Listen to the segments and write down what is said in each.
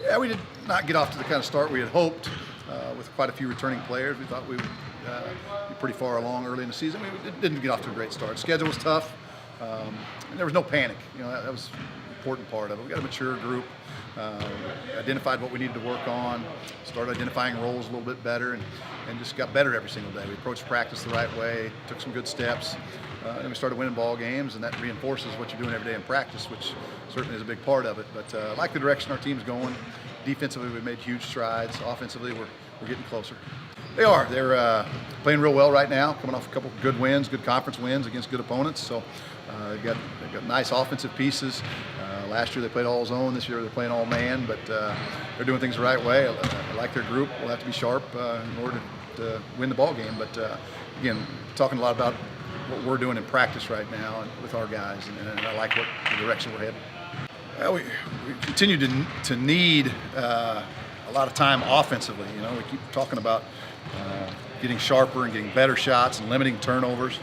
Yeah, we did not get off to the kind of start we had hoped. With quite a few returning players, we thought we would be pretty far along early in the season. We didn't get off to a great start. Schedule was tough, and there was no panic. That was an important part of it. We got a mature group, identified what we needed to work on, started identifying roles a little bit better, and just got better every single day. We approached practice the right way, took some good steps, and we started winning ball games, and that reinforces what you're doing every day in practice, which certainly is a big part of it. But I like the direction our team's going. Defensively, we've made huge strides. Offensively, we're getting closer. They are. They're playing real well right now, coming off a couple good wins, good conference wins against good opponents. So they've got nice offensive pieces. Last year they played all zone. This year they're playing all man, but they're doing things the right way. I like their group. We'll have to be sharp in order to win the ball game. But again, talking a lot about what we're doing in practice right now with our guys, and I like what the direction we're heading. Well, we continue to need a lot of time offensively. We keep talking about getting sharper and getting better shots and limiting turnovers.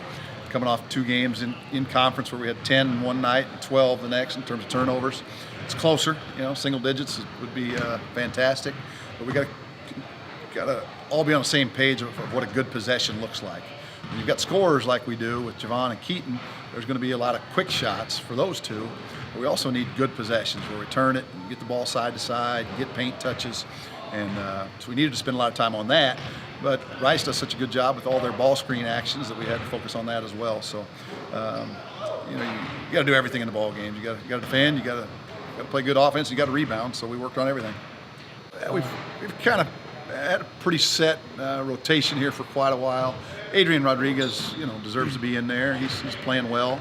Coming off 2 games in conference where we had 10 one night and 12 the next in terms of turnovers. It's closer. Single digits would be fantastic, but we got to all be on the same page of what a good possession looks like. When you've got scorers like we do with Javon and Keaton, there's going to be a lot of quick shots for those two. But we also need good possessions where we turn it and get the ball side to side, get paint touches. And so we needed to spend a lot of time on that. But Rice does such a good job with all their ball screen actions that we had to focus on that as well. So, you got to do everything in the ball game. You got to defend. You got to play good offense. You got to rebound. So we worked on everything. We've kind of had a pretty set rotation here for quite a while. Adrian Rodriguez, deserves to be in there. He's playing well.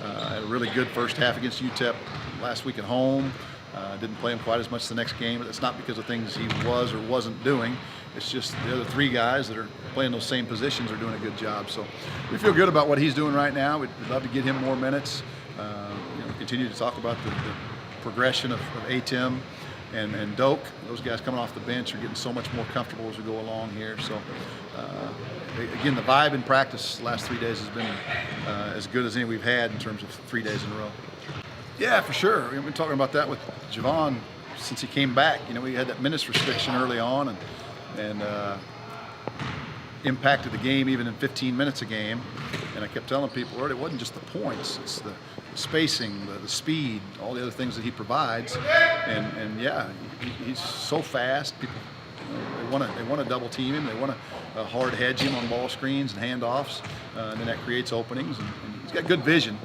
Had a really good first half against UTEP last week at home. Didn't play him quite as much the next game, but it's not because of things he was or wasn't doing. It's just the other 3 guys that are playing those same positions are doing a good job. So we feel good about what he's doing right now. We'd love to get him more minutes. Continue to talk about the progression of A-Tim and Doak. Those guys coming off the bench are getting so much more comfortable as we go along here. So again, the vibe in practice the last 3 days has been as good as any we've had in terms of 3 days in a row. Yeah, for sure. We've been talking about that with Javon since he came back. We had that minutes restriction early on and impacted the game even in 15 minutes a game. And I kept telling people, it wasn't just the points, it's the spacing, the speed, all the other things that he provides. And yeah, he's so fast. People, they want to double team him. They want to hard hedge him on ball screens and handoffs, and then that creates openings. And he's got good vision.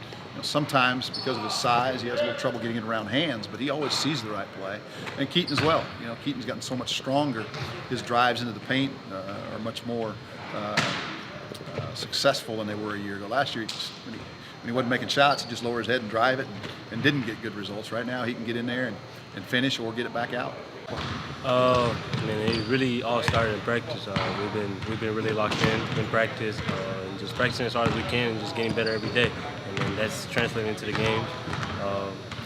Sometimes because of his size, he has a little trouble getting it around hands, but he always sees the right play. And Keaton as well. Keaton's gotten so much stronger. His drives into the paint are much more successful than they were a year ago. Last year, when he wasn't making shots, he'd just lower his head and drive it and didn't get good results. Right now, he can get in there and finish or get it back out. It really all started in practice. We've been really locked in practice, and just practicing as hard as we can and just getting better every day. And then that's translating into the game.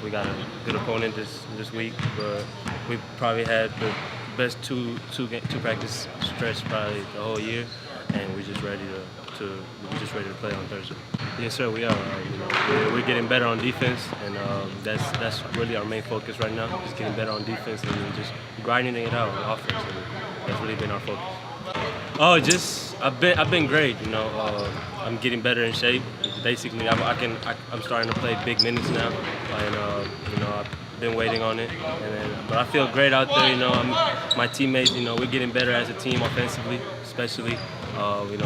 We got a good opponent this week, but we probably had the best two practice stretch probably the whole year, and we're just ready to play on Thursday. Yes, sir, we are. We're getting better on defense, and that's really our main focus right now. Just getting better on defense and just grinding it out on offense. And that's really been our focus. I've been great. I'm getting better in shape. Basically, I'm starting to play big minutes now, and I've been waiting on it. But I feel great out there. My teammates. We're getting better as a team offensively, especially.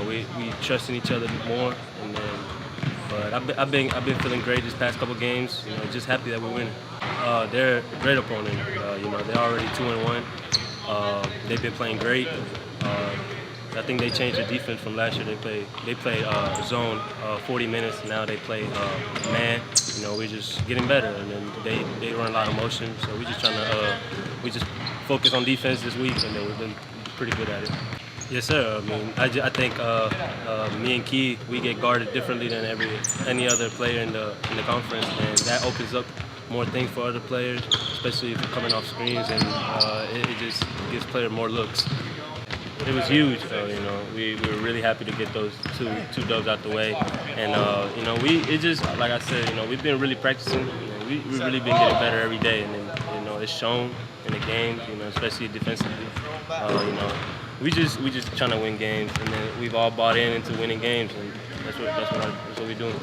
We trust in each other more, but I've been feeling great this past couple games. Just happy that we're winning. They're a great opponent. They're already 2-1. They've been playing great. I think they changed their defense from last year. They play zone 40 minutes. Now they play man. We're just getting better, and then they run a lot of motion. So we're just trying to we just focus on defense this week, and then we've been pretty good at it. Yes, sir. I think me and Key, we get guarded differently than any other player in the conference, and that opens up more things for other players, especially if you're coming off screens, and it just gives players more looks. It was huge. We were really happy to get those two dubs out the way, and it just like I said, we've been really practicing. We've really been getting better every day, and then, it's shown in the games, you know, especially defensively. You know, we just trying to win games, and then we've all bought into winning games, and that's what we're doing.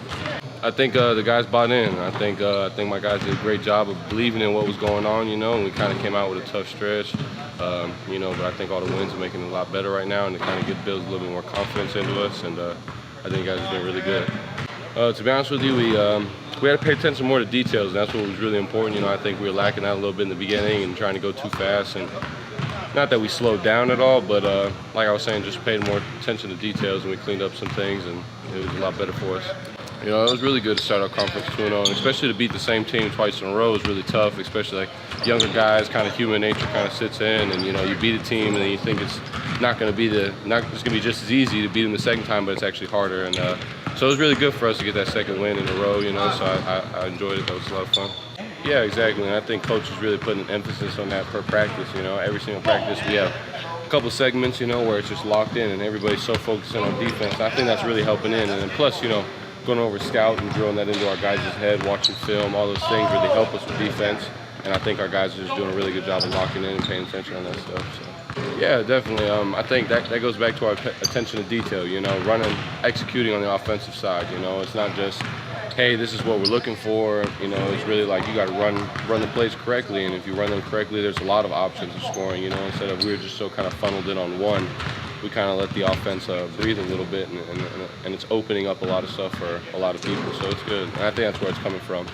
I think the guys bought in. I think my guys did a great job of believing in what was going on, you know, and we kind of came out with a tough stretch, you know, but I think all the wins are making it a lot better right now, and it kind of builds a little bit more confidence into us, and I think guys have been really good. To be honest with you, we had to pay attention more to details, and that's what was really important. You know, I think we were lacking that a little bit in the beginning and trying to go too fast, and not that we slowed down at all, but like I was saying, just paid more attention to details, and we cleaned up some things, and it was a lot better for us. You know, it was really good to start our conference 2-0, and especially to beat the same team twice in a row is really tough, especially like younger guys, kind of human nature kind of sits in, and you know, you beat a team and then you think it's not going to be just as easy to beat them the second time, but it's actually harder, and so it was really good for us to get that second win in a row, you know, so I enjoyed it. That was a lot of fun. Yeah, exactly, and I think coach is really putting an emphasis on that per practice, you know. Every single practice we have a couple segments, you know, where it's just locked in and everybody's so focused in on defense. I think that's really helping in, and then plus, you know, going over scout and drilling that into our guys' head, watching film, all those things really help us with defense. And I think our guys are just doing a really good job of locking in and paying attention on that stuff. So, yeah, definitely. I think that goes back to our attention to detail, you know, executing on the offensive side. You know, it's not just, hey, this is what we're looking for. You know, it's really like you got to run the plays correctly. And if you run them correctly, there's a lot of options of scoring, you know, instead of we're just so kind of funneled in on one. We kind of let the offense breathe a little bit, and it's opening up a lot of stuff for a lot of people, so it's good. And I think that's where it's coming from.